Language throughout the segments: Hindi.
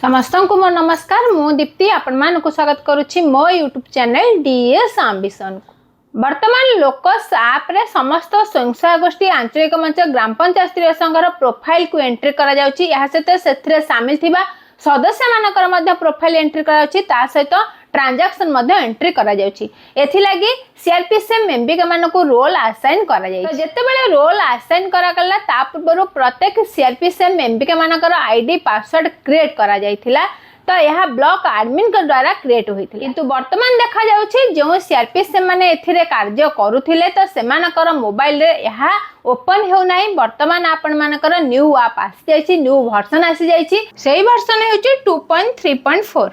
समस्त को मोर नमस्कार। मु दीप्ति आपण को स्वागत करुच्ची मो यूट्यूब चैनल डीएस आंबिशन को। वर्तमान लोकस ऐप रे समस्त स्वयं सहायक गोष्ठी आंचलिक मंच ग्राम पंचायत स्तरीय संघर प्रोफाइल को एंट्री करा जाउची। या सहित सेथिरे शामिल थिबा सदस्य मानकर मध्य प्रोफाइल एंट्री करा जाउची। ता सहित ट्रांजैक्शन मध्य एंट्री करा जाउची। एथि लागि सीआरपीएफ मेंबर मानको रोल असाइन करा जाई। तो जेतेबेले रोल असाइन करा गला ता पूर्व प्रत्येक सीआरपीएफ मेंबर मानकर आईडी पासवर्ड क्रिएट करा जाइथिला। तो यह ब्लॉक एडमिन के द्वारा क्रिएट होइथिला। किंतु वर्तमान देखा जाउची जो सीआरपीएफ माने एथिरे कार्य करूथिले तो सेमानकर मोबाइल रे यह ओपन हो नाही। वर्तमान आपण मानकर न्यू ऐप आसी जाइची, न्यू वर्जन आसी जाइची। सेही वर्जन हेउची 2.3.4।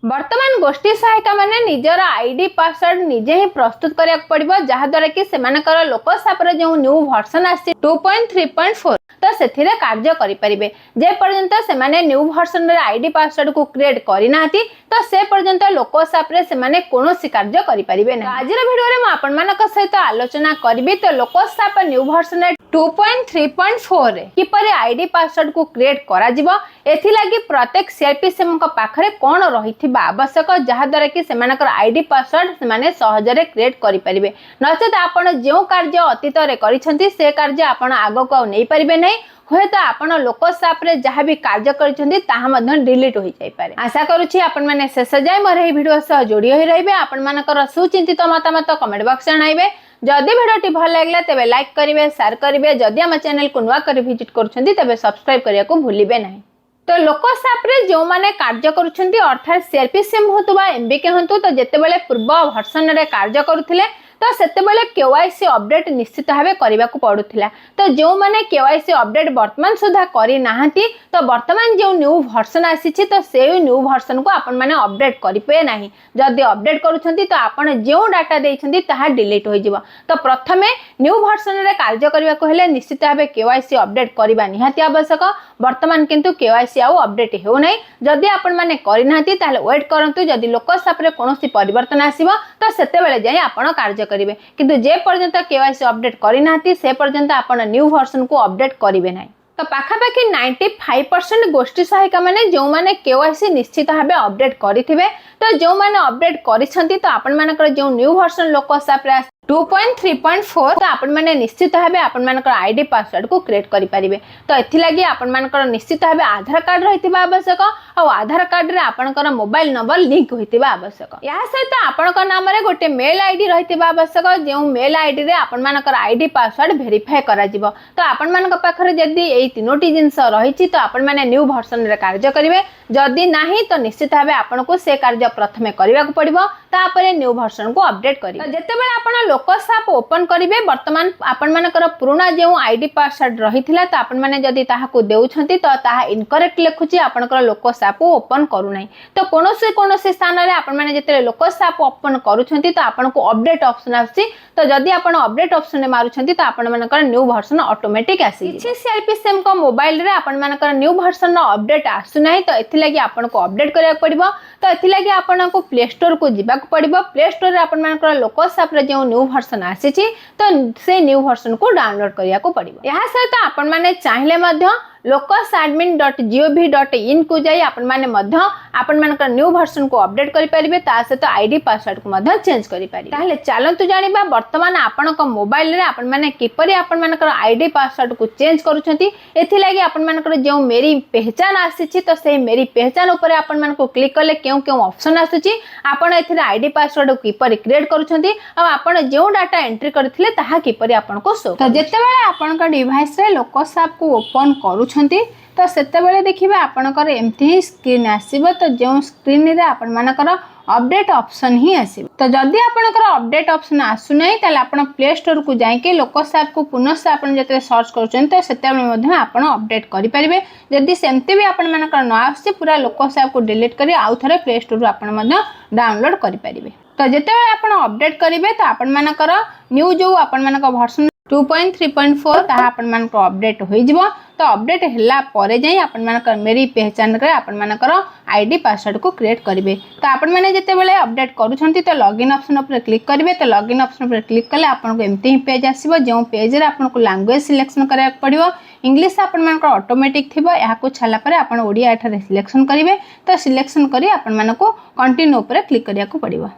वर्तमान गोष्ठी सहायिका माने निजर आईडी पासवर्ड निजे ही प्रस्तुत करिया पड़िबो, जहा द्वारा कि सेमानकर लोकस ऐप रे जो न्यू वर्जन आसी 2.3.4 तो सेथिरे कार्य करि परिबे। जे पर्यंत सेमाने न्यू वर्जन रे आईडी पासवर्ड को क्रिएट करि नाथि तो से पर्यंत लोकस ऐप रे सेमाने कोनोसी कार्य करि परिबे नै। आज रे वीडियो रे म आपण मानक सहित आलोचना करबी तो लोकस ऐप न्यू वर्जन रे 2.3.4 रे किपरि आईडी पासवर्ड को क्रिएट करा जिवो। एथि लागि प्रत्येक सीआरपीएफ को पाखरे कोन रहिथिबा आवश्यक, जहा द्वारा कि सेमानकर आईडी पासवर्ड सेमाने सहजरे क्रिएट करि परिबे। नचेत आपण जो कार्य अतीत रे करिसंती से कार्य आपण आगो को नै परिबे नै। हुए तो आपण लोकस ऐप रे जहाँ भी कार्य करिसंती ताहा मध्य डिलीट होई जाई पारे। आशा करूछि आपण माने शेष जाय मोर एही वीडियो सह जोड़ी होई रहिबे। आपण मानकर सुचिंतित मतामत कमेंट बॉक्स जणाइबे। जदि वीडियोटी भल लागला तेबे लाइक करिवे, शेयर करिवे। जदि हम चैनल को नुवा कर विजिट करूछंती तेबे सब्सक्राइब करिया को भूलिबे नाही। तो लोकस ऐप रे जो माने कार्य करूछंती अर्थात सीआरपीएफ होतुबा एमबीके हंतु तो जेतेबेले पूर्व वर्जन रे कार्य करूथिले तो सेतेबेले केवाईसी अपडेट निश्चित भावे करबा को पडुथिला। तो जो माने केवाईसी अपडेट वर्तमान सुधा करि नाहंती तो वर्तमान जो न्यू वर्जन आसीछि तो से न्यू वर्जन को आपण माने अपडेट करिपे नाही। जदि अपडेट करूछंती तो आपण जो डाटा देइछंती ताहा डिलीट होई जिवो। तो प्रथमे न्यू वर्जन रे कार्य करबा को हेले निश्चित भावे केवाईसी अपडेट करबा निहाती आवश्यक। वर्तमान किंतु केवाईसी आउ अपडेट हो नाही। जदि आपण माने करि नाहंती ताले वेट करंतु। जदि लोकस ऐप रे कोनोसी परिवर्तन आसीबो तो सेतेबेले जाई आपण कार्य करिवे। किंतु जे पर्यंत केवाईसी अपडेट करि नाहंती से पर्यंत आपण न्यू वर्जन को अपडेट करिवे नाही। तो पाखापाखि 95% गोष्ठी सहायिका माने जो माने केवाईसी निश्चित भावे अपडेट करिथिबे। तो जो माने अपडेट करिसंती तो आपण मानकर जो न्यू वर्जन लोकस ऐप रे 2.3.4 तो आपण माने निश्चित भावे आपण मानकर आईडी पासवर्ड को क्रिएट करि परिबे। तो एथि लागि आपण मानकर निश्चित भावे आधार कार्ड रहितिबा आवश्यक और आधार कार्ड रे आपनकर मोबाइल नंबर लिंक होइतिबा आवश्यक। या सहित आपनकर नाम रे गोटे मेल आईडी रहितिबा आवश्यक। जे मेल आईडी रे आपण मानकर आईडी पासवर्ड वेरीफाई करा जिवो। तो आपण मानक पाखरे जदी एई तीनोटी जिंस रहिछि तो आपण माने न्यू वर्जन रे कार्य करिवे। जदी नाही तो निश्चित भावे आपनको से कार्य प्रथमे करिवा को पड़िबो, तापरे न्यू वर्जन को अपडेट करिवे। तो जेतेबेले आपण लोकस ऐप ओपन करिवे वर्तमान आपण मानकर पुराना जो आईडी पासवर्ड रहिथिला तो आपण माने जदी ताहा को देउछंती तो ताहा इनकरेक्ट लेखुची आपनकर लोकस ऐप ओपन करू नाही। तो कोनोसी स्थान रे आपण माने जेते लोकस ऐप ओपन करूछंती तो आपनको अपडेट ऑप्शन आछि। तो जदी आपण अपडेट ऑप्शन ने मारुछंती तो आपण मानकर न्यू वर्जन ऑटोमेटिक आसी। किछि सीआरपीएफ को मोबाइल रे आपण मानकर न्यू वर्जन अपडेट आसु नाही। तो एथि लागि आपनको अपडेट करिया पड़िबो। तो एथि लागि आपनको प्ले स्टोर को जिबा को पड़िबो। प्ले स्टोर रे आपण मानकर लोकस ऐप रे जो न्यू वर्जन आसीछि तो से न्यू वर्जन को डाउनलोड करिया को पड़िबो। यहा सहित आपण माने चाहिले मध्य locusadmin.gov.in को जाई आपण माने मध्य आपण मानकर न्यू वर्जन को अपडेट करि परिबे। ता सहित आईडी पासवर्ड को मध्य चेंज करि परिबे। ताले चलंतु जानिबा वर्तमान आपनक मोबाइल रे आपण माने किपरि आपण मानकर आईडी पासवर्ड को चेंज करूछंती। एथि लागि आपण मानकर जो मेरी पहचान आसीछि तो से मेरी पहचान ऊपर आपण मानको क्लिक करले केउ ऑप्शन आसुछि। आपण एथिरे आईडी पासवर्ड को किपरि क्रिएट करूछंती आ आपण जो डाटा एंट्री करथिले ताहा किपरि आपनको शो। तो जेतेबेले आपनक डिवाइस रे लोकस ऐप को ओपन करू तो सेतेबेले देखिबा आपनकर एमती स्क्रीन आसीबो। तो जो स्क्रीन रे आपण मानकर अपडेट ऑप्शन ही आसीबो। तो जदी आपनकर अपडेट ऑप्शन आसु नै ताले आपण प्ले स्टोर को जाई के लोकस ऐप को पुनः आपण जते सर्च करूछन तो सेतेबेले मध्ये आपण अपडेट करि परिबे। जदी सेमते भी आपण मानकर न आसी पूरा लोकस ऐप को डिलीट करी आउ थरे प्ले स्टोर रो आपण मध्ये डाउनलोड करि परिबे। तो जेतेबेले आपण अपडेट करिवे तो आपण मानकर न्यू जो आपण मानकर वर्जन 2.3.4 ताहा आपण मानको अपडेट होई जिवो। तो अपडेट हैला परे जाई आपण मानकर मेरी पहचान रे आपण मानकर आईडी पासवर्ड को क्रिएट करेंगे। तो आपण मैंने जिते बड़े अपडेट करूछंती तो लॉगिन ऑप्शन पर क्लिक करेंगे। तो लॉगिन ऑप्शन पर क्लिक कले आपको एमती ही पेज आसीबो जो पेज रे आपको लैंग्वेज सिलेक्शन करा पड़िबो। इंग्लिश आपण मानकर ऑटोमेटिक थिबो या को छाला परे आपण ओडिया एठारे सिलेक्शन करेंगे। तो सिलेक्शन करी आपण मानको कंटिन्यू पर क्लिक करिया को पड़िबो।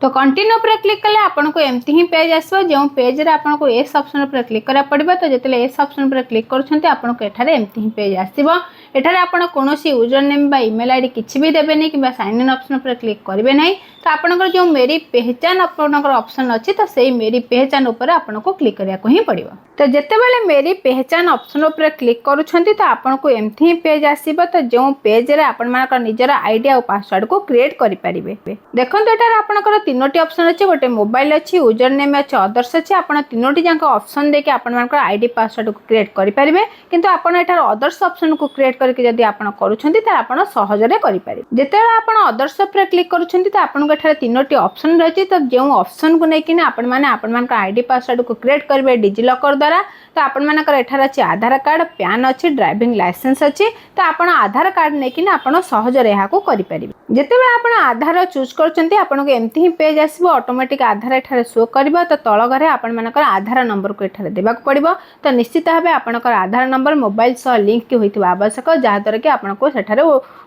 तो कंटिन्यू पर क्लिक कले आपको एमती ही पेज आसो जो पेज रे आपको एस ऑप्शन पर क्लिक करा पड़िबो। तो जेतले एस ऑप्शन पर क्लिक करूछंती आपको एठारे एमती ही पेज आसीबो। एठारे आपण कोनोसी यूजर नेम बा ईमेल आईडी किछि भी देबे नै कि साइन इन ऑप्शन पर क्लिक करिवे नै। तो आपनकर जो मेरी पहचान आपनकर ऑप्शन अछि तो सेही मेरी पहचान ऊपर आपनको क्लिक करिया को ही पड़िबो। तो जेते बेले मेरी पहचान ऑप्शन ऊपर क्लिक करूछंती तो आपनको एमती ही पेज आसीबो। तो जो पेज रे आपण मानकर निजर आईडी आ पासवर्ड को क्रिएट करि परिबे। देखंतु एटारे आपनकर तीनोटी ऑप्शन अछि गोटे मोबाइल अछि यूजर नेम अछि अदर्स अछि आपण तीनोटी जांक ऑप्शन देके आपण मानकर आईडी पासवर्ड को क्रिएट करि परिबे। किंतु आपण एटार अदर्स ऑप्शन को क्रिएट करके जदी आपण करूछंती त आपण सहजरे करि परिबे। जेते आपण अदर्स पर क्लिक करूछंती त आपण एठारे तीनोटी ऑप्शन रहछि। तो जो ऑप्शन को नेकिन आपण माने आपण मानकर आईडी पासवर्ड को क्रिएट करबे डिजी लॉकर द्वारा। तो आपण मानकर एठार अछि आधार कार्ड पैन अछि ड्राइविंग लाइसेंस अछि। तो आपण आधार कार्ड नेकिन आपण सहजरे एहा को करि परिबे। जेते बेले आपण आधार चूज करछंती आपनको एमती ही पेज आसीबो ऑटोमेटिक आधार एठारे शो करबो। तो तळ घरे आपण मानकर आधार नंबर को एठारे देबाक पड़िबो। तो निश्चित भाबे आपनकर आधार नंबर मोबाइल सह लिंक के होइथिबा आवश्यक जहा द्वारा कि आपनको सेठारे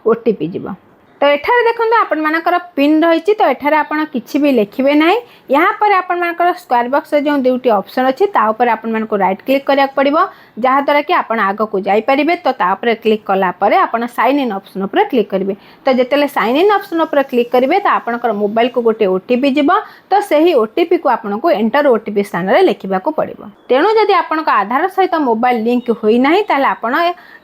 ओटीपी जिवो। तो एठारे देखंतु आपण मानकर पिन रहिछि। तो एठारे आपण किछि भी लिखिबे नै। यहाँ पर आपण मानकर स्क्वायर बॉक्स जो दुटी ऑप्शन अछि ता ऊपर आपण मानको राइट क्लिक करिया पड़िबो जहा द्वारा कि आपण आगो को जाई परिबे। तो ता ऊपर क्लिक कला परे आपण साइन इन ऑप्शन ऊपर क्लिक करिवे। तो जेतेले साइन इन ऑप्शन ऊपर क्लिक करिवे तो आपनकर मोबाइल को गोटे ओटीपी जिवो। तो सही ओटीपी को आपनको एंटर ओटीपी स्थान रे लिखिबा को पड़िबो। तेणु जदि आपनका आधार सहित मोबाइल लिंक होई नाही ताले आपण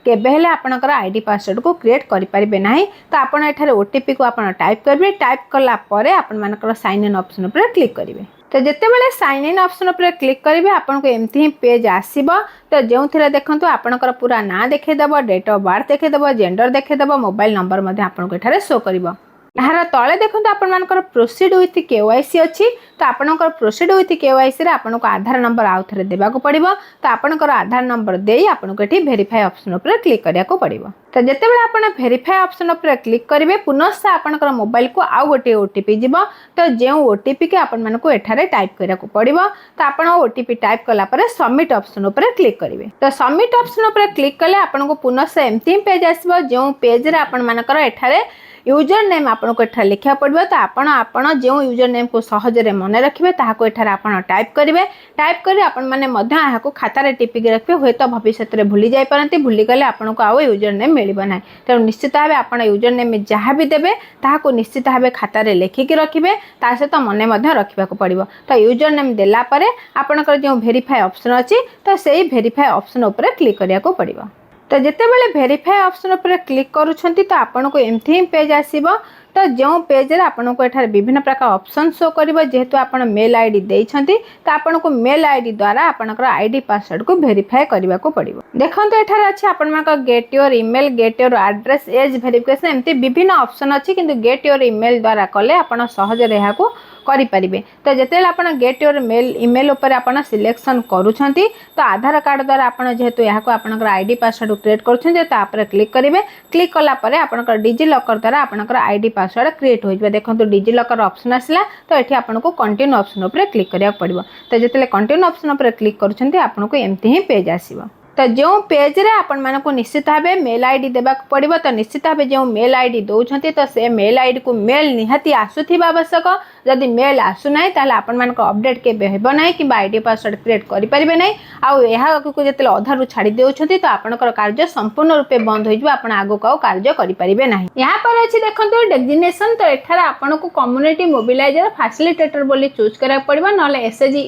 केबे हेले आपनकर आईडी पासवर्ड को क्रिएट करि परिबे नाही। तो आपण एठारे ओटीपी को आपण टाइप करिवे। टाइप कला परे आपण मानकर साइन इन ऑप्शन ऊपर क्लिक करिवे। तो जेते बेले साइन इन ऑप्शन ऊपर क्लिक करिवे आपनको एमती ही पेज आसीबो। तो जो थिला देखंतु आपनकर पूरा ना देखे दबो डेट ऑफ बर्थ देखे दबो जेंडर देखे दबो मोबाइल नंबर मध्ये आपनको एठारे शो करिवो। यार तले देखंतु आपण मानकर प्रोसीड विथ केवाईसी अछि। तो आपनकर प्रोसीड विथ केवाईसी रे आपनको आधार नंबर आउ थरे देबा को पड़िबो। तो आपनकर आधार नंबर देई आपनको एठी वेरीफाई ऑप्शन ऊपर क्लिक करिया को पड़िबो। तो जेते बेले आपण वेरीफाई ऑप्शन ऊपर क्लिक करिवे पुनः आपनकर मोबाइल को आउ गोटे ओटीपी जिवो। तो जे ओटीपी के आपण मानको एठारे टाइप करिया को पड़िबो। तो आपण ओटीपी टाइप कला परे सबमिट ऑप्शन ऊपर क्लिक करिवे। तो सबमिट ऑप्शन ऊपर क्लिक कले आपनको पुनः एमती पेज आसीबो जो पेज रे आपण मानकर एठारे यूजर नेम आपको एठारे लिखा पड़ो। तो आपण जो यूजर नेम को सहजरे मन रखिए ताको एठारे आपण टाइप करेंगे। टाइप कर आपण माने मध्य यहाँ खातार टिपिक रखिए हुए तो भविष्य में भूली जाई पारंती भूली गले आपको आउ यूजर नेम मिलबो ना। तेणु निश्चित भाव आप यूजर नेम जहाँ भी देवे ताको निश्चित भाव खातार लिखिकी रखिए ता सहित मन रखा पड़ो। तो यूजर नेम देला परे आपनकर जो वेरीफाई ऑप्शन अच्छी तो सही वेरीफाई ऑप्शन ऊपर क्लिक करिया को पड़ो। तो जिते बेले वेरीफाई ऑप्शन ऊपर क्लिक करूछंती तो आपनको एमती ही पेज आसीबो। तो जो पेज रे आपनको एठार विभिन्न प्रकार ऑप्शन शो करिवो जेहेतु आपण मेल आईडी देइछंती तो आपनको मेल आईडी द्वारा आपनकर आईडी पासवर्ड को वेरीफाई करबा को पड़िवो। देखंतु एठार अछि आपनका get your email get your address as verification एमती विभिन्न ऑप्शन अछि किंतु गेट योर ईमेल द्वारा कले आपण सहज रे याको करि परिबे। तो जेतेले आपण गेट योर मेल ईमेल ऊपर आपण सिलेक्शन करूछंती तो आधार कार्ड द्वारा आपण जेहेतु याको आपनकर आईडी पासवर्ड क्रिएट करूछंती ता ऊपर क्लिक करिवे। क्लिक कला परे आपनकर डिजी लॉकर द्वारा आपनकर आईडी पासवर्ड क्रिएट हो। देखो डिजी लॉकर ऑप्शन आसला तो ये आपको कंटिन्यू ऑप्शन ऊपर क्लिक करिया पड़िबो। तो जेतेले कंटिन्यू ऑप्शन ऊपर क्लिक करूछंती आपको एमती ही पेज आसीबो। तो जो पेज रे आपण मानक निश्चित भाव मेल आईडी देबाक पड़िबो। तो निश्चित भाव जो मेल आईडी दौरान तो से मेल आईडी को मेल निहाती आसुथिबा आवश्यक। जदि मेल आसु ना ताले आपण मानक अपडेट के हेबो ना कि आईडी पासवर्ड क्रिएट करि परिबे नै। आउ एहा को जेतेले अधारु छाडी देउछंती तो आपनकर कार्य संपूर्ण रूपे बंद होइजबो आपण आगो को कार्य करि परिबे नाही। यहाँ पर अछि देखंतु डेजिग्नेशन तो एठार आपनको कम्युनिटी मोबिलाइजर फैसिलिटेटर बोली चूज करा पड़िबो नले एसएजी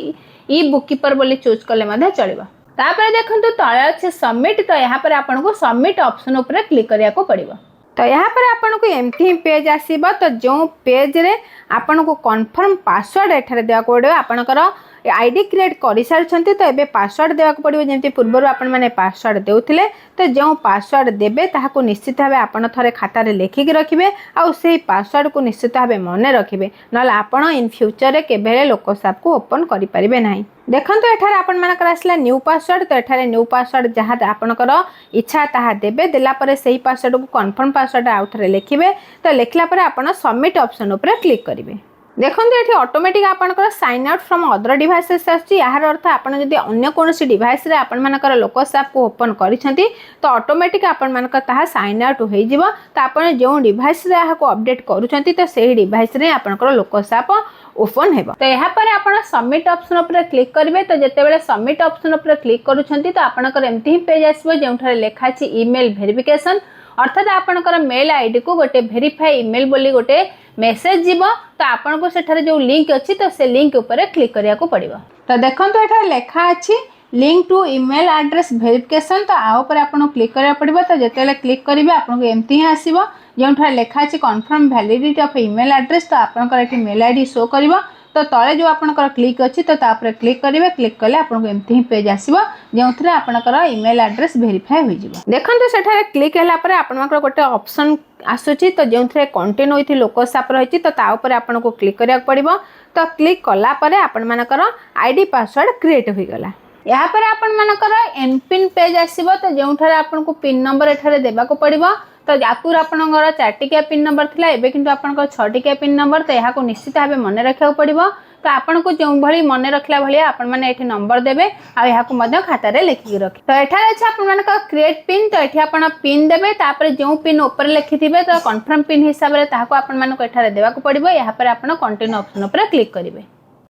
ई बुक कीपर बोली चूज कले मध्ये चलिबो। तापर देखंतु तळे अछि सबमिट तो यहाँ पर आपनको सबमिट ऑप्शन ऊपर क्लिक करिया को पड़िबो। तो यहाँ पर आपनको एमती पेज आसीबो। तो जो पेज रे आपनको कन्फर्म पासवर्ड एठारे देवा को पड़िबो। आपनकर आईडी क्रिएट कर सारी तो ये पासवर्ड देवाक पड़ो जमी पूर्वर आपण मैंने पासवर्ड देउथिले तो जो पासवर्ड देबे ताहाको निश्चित भाव आपण थरे खातार लेखिक रखिए आउ से पासवर्ड को निश्चित भाव मन रखिए ना आपण इन फ्यूचर रे केबेले लोकसाप को ओपन करि परिबे नाही। देखंतु एठार आपण मानकर आसला न्यू पासवर्ड तो एठारे न्यू पासवर्ड जहाँ आपणकर इच्छा ताहा देबे देला परे सही पासवर्ड को कन्फर्म पासवर्ड आउ थरे लिखिबे तो लिखला परे आपण सबमिट ऑप्शन ऊपर क्लिक करिवे। देखो ये ऑटोमेटिक आपनकर sign out from other devices यार अर्थ आपन जदि अन्य कोनोसी डिवाइस रे आपन मानकर लोकसाप को ओपन करिसेंती तो ऑटोमेटिक आपन मानकर ताहा साइन आउट होई जिवो तो आपन जो डिवाइस रे आहा को अपडेट करूछंती तो सेही डिवाइस रे आपनकर लोकसाप ओपन हेबो। तो यहाँ पर आपन सबमिट ऑप्शन ऊपर क्लिक करिवे तो जेतेबेले सबमिट ऑप्शन ऊपर क्लिक करूछंती तो आपनकर एम्ति ही पेज आसीबो जेउठारे लेखा अछि ईमेल वेरिफिकेशन अर्थात आपनकर मेल आईडी को गोटे वेरीफाई ईमेल बोली गोटे मेसेज जीवो तो आपन को सेठारे जो लिंक अच्छी तो से लिंक ऊपर क्लिक करिया को पड़िबो। तो देखंतु एठा लेखा अछि link to email address verification तो आ ऊपर आपन क्लिक करिया पड़िबो। तो जेतेले क्लिक करिवे आपन को एम्ति ही आसीबो जेउठा लेखा अछि confirm validity of email address तो आपनकर एठी मेल आईडी शो करिवो तो तले जो आपनकर क्लिक अच्छी तो तापर क्लिक करेंगे क्लिक कले आपको एमती ही पेज आसीबो जो आपनकर ईमेल एड्रेस वेरीफाई हो जिवो। देखंतु सेठारे क्लिक हैला परे आपनकर गोटे ऑप्शन आसुची तो जो कंटिन्यू विथ लोकसाप रही तो ता ऊपर आपको क्लिक करिया पड़िबो। तो क्लिक कला परे आपण मानकर आईडी पासवर्ड क्रिएट हो गला। यहाँ पर आपण मानकर एमपिन पेज आसीबो तो जो आपको पिन नंबर एठारे देबाको पड़िबो। तो आपुर आपणकर 4टिकिया पिन नंबर थिला एबे किंतु आपणकर 6टिकिया पिन नंबर तो यहाँ को निश्चित भाव मन रखा पड़ो। तो आपन को जो भली मन रखला भली आपण माने एठी नंबर देबे आ यहाँ को मध्य खाता रे लिखि रखि। तो एठारे अछि आपण मानकर क्रिएट पिन तो एठी आपण पिन देबे तापर जो पिन ऊपर लिखिथिबे तो कन्फर्म पिन हिसाब रे ताहाको आपण मानको एठारे देबा को पड़िबो। यहाँ पर आपण कंटिन्यू ऑप्शन ऊपर क्लिक करिवे।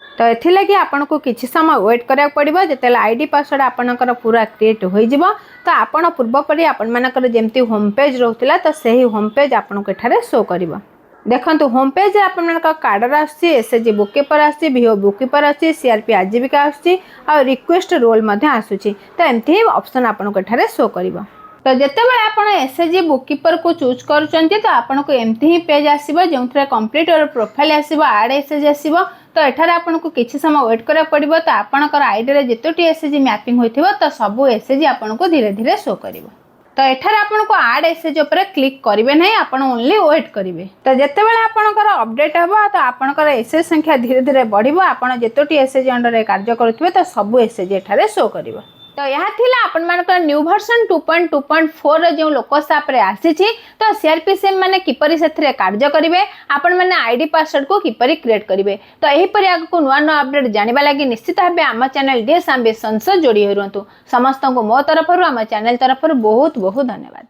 तो एथि लगी आपन को किछि समय वेट करिया पड़िबो जेतेला आईडी पासवर्ड आपनकर पूरा क्रिएट होई जिवो। तो आपन पूर्व परि आपन मानकर जेमति होम पेज रहउतिला तो सही होम पेज आपन को एठारे शो करिवो। देखंतु होम पेज आपन मानकर कार्डर आछि एसएचजी बुककीपर आछि वीओ बुककीपर आछि सीआरपी आजीविका आछि आ रिक्वेस्ट रोल मध्ये आसुछि तो एमति ऑप्शन आपन को एठारे शो करिवो। तो जेतेबेले आपण एसएचजी बुककीपर को चूज करूछंती तो आपन को एमति ही पेज आसीबो जोंथरे कंप्लीट और प्रोफाइल आसीबो ऐड एसएचजी आसीबो। तो एठारे आपन को किछि समय वेट करा पड़िबो। तो आपनकर आईडी रे जेतोटी एसएचजी मैपिंग होइथिबो तो सब एसएचजी आपन को धीरे धीरे शो करिवो। तो एठारे आपन को ऐड एसएचजी ऊपर क्लिक करिवे नै आपन ओनली वेट करिवे। तो जेतेबेले आपनकर अपडेट हबो तो आपनकर एसएचजी संख्या धीरे धीरे बढ़िबो। आपन जेतोटी एसएचजी अंडर रे कार्य करूथिबे तो सब एसएचजी एठारे शो करिवो। तो यहाँ थिला आपण मानकर न्यू वर्जन 2.2.4 रे जो लोकसाप रे आसीछि तो सीआरपीसीएम माने किपरि सेथरे कार्य करिवे आपण माने आईडी पासवर्ड को किपरि क्रिएट करिवे। तो एही परि आगु नुवा नुवा अपडेट जानिबा लागि निश्चित भाबे आम चैनल डीएस एम्बिशन से जोड़ी होरंतु। समस्त को मो तरफ आम चैनल तरफ बहुत बहुत धन्यवाद।